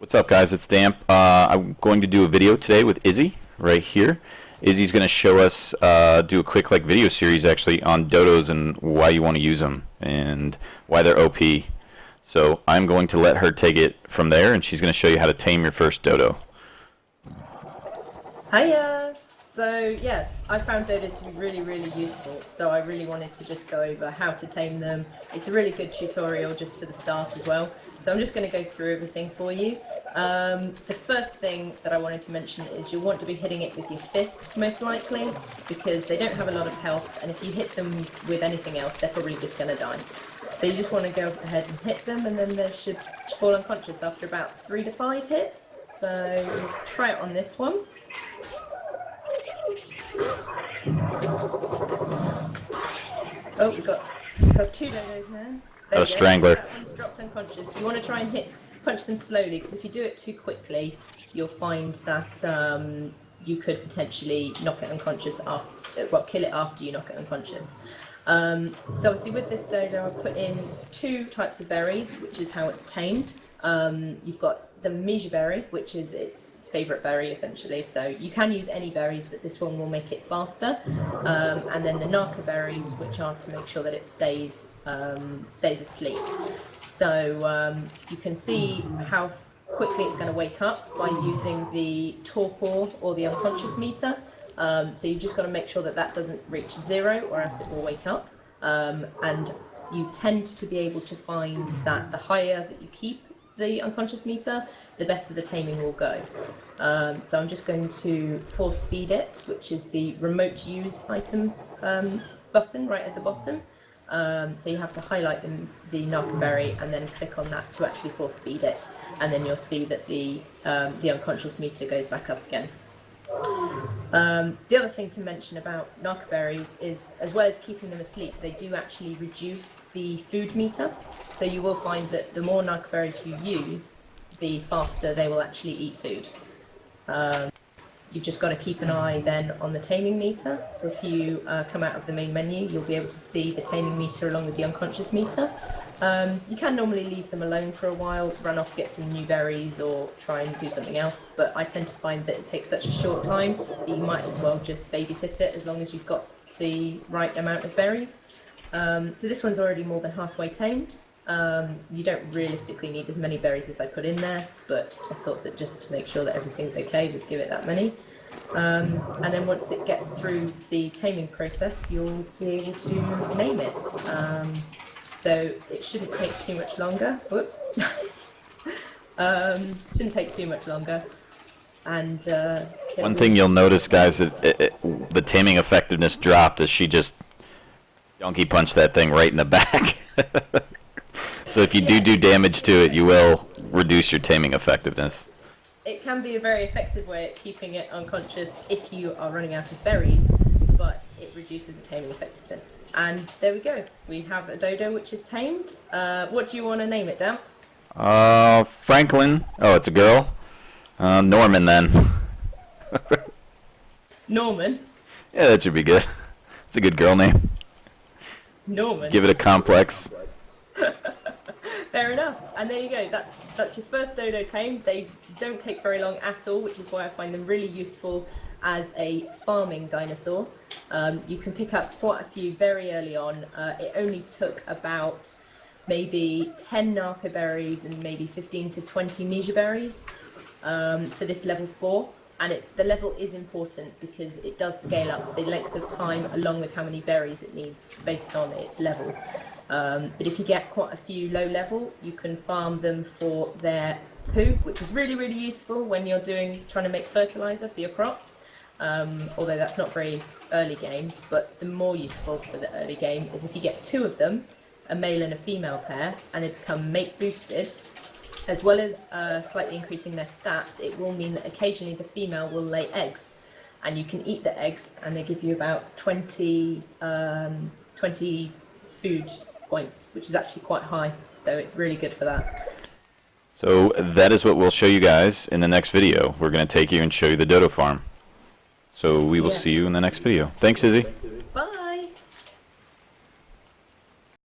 What's up, guys? It's Damp. I'm going to do a video today with Izzy right here. Izzy's going to show us do a quick video series actually on dodos and why you want to use them and why they're OP. So I'm going to let her take it from there, and she's going to show you how to tame your first dodo. Hiya! So yeah, I found dodos to be really useful, so I really wanted to just go over how to tame them. It's a really good tutorial just for the start as well. So I'm just going to go through everything for you. The first thing that I wanted to mention is you'll want to be hitting it with your fist most likely, because they don't have a lot of health, and if you hit them with anything else they're probably just going to die. So you just want to go ahead and hit them, and then they should fall unconscious after about 3 to 5 hits. So try it on this one. Oh, we've got 2 dodos now. A strangler. That one's dropped unconscious. You want to try and punch them slowly, because if you do it too quickly, you'll find that you could potentially knock it unconscious kill it after you knock it unconscious. So obviously with this dodo, I've put in 2 types of berries, which is how it's tamed. You've got the meja berry, which is its favourite berry essentially, so you can use any berries, but this one will make it faster. And then the narca berries, which are to make sure that it stays asleep. So you can see how quickly it's going to wake up by using the torpor or the unconscious meter. So you just got to make sure that that doesn't reach 0, or else it will wake up. And you tend to be able to find that the higher that you keep the unconscious meter, the better the taming will go. So I'm just going to force feed it, which is the remote use item button right at the bottom. So you have to highlight the narca berry and then click on that to actually force feed it, and then you'll see that the unconscious meter goes back up again. The other thing to mention about narca berries is, as well as keeping them asleep, they do actually reduce the food meter. So you will find that the more narca berries you use, the faster they will actually eat food. You've just got to keep an eye then on the taming meter. So if you come out of the main menu, you'll be able to see the taming meter along with the unconscious meter. You can normally leave them alone for a while, run off, get some new berries, or try and do something else, but I tend to find that it takes such a short time that you might as well just babysit it, as long as you've got the right amount of berries. So this one's already more than halfway tamed. You don't realistically need as many berries as I put in there, but I thought that just to make sure that everything's okay, we'd give it that many. And then once it gets through the taming process, you'll be able to name it. So it shouldn't take too much longer. Whoops. Shouldn't take too much longer. And one thing you'll notice, guys, the taming effectiveness dropped as she just donkey punched that thing right in the back. So if you do damage to it, you will reduce your taming effectiveness. It can be a very effective way at keeping it unconscious if you are running out of berries, but it reduces the taming effectiveness. And there we go. We have a dodo which is tamed. What do you want to name it, Dan? Franklin. Oh, it's a girl. Norman then. Norman? Yeah, that should be good. It's a good girl name. Norman? Give it a complex. Fair enough. And there you go. That's your first dodo tamed. They don't take very long at all, which is why I find them really useful as a farming dinosaur. You can pick up quite a few very early on. It only took about maybe 10 narca berries and maybe 15 to 20 meja berries for this level 4. And the level is important because it does scale up the length of time along with how many berries it needs based on its level. But if you get quite a few low level, you can farm them for their poo, which is really useful when you're trying to make fertilizer for your crops. Although that's not very early game, but the more useful for the early game is if you get 2 of them, a male and a female pair, and they become mate boosted. As well as slightly increasing their stats, it will mean that occasionally the female will lay eggs, and you can eat the eggs, and they give you about 20 food points, which is actually quite high, so it's really good for that. So that is what we'll show you guys in the next video. We're going to take you and show you the dodo farm. So we will see you in the next video. Thanks, Izzy.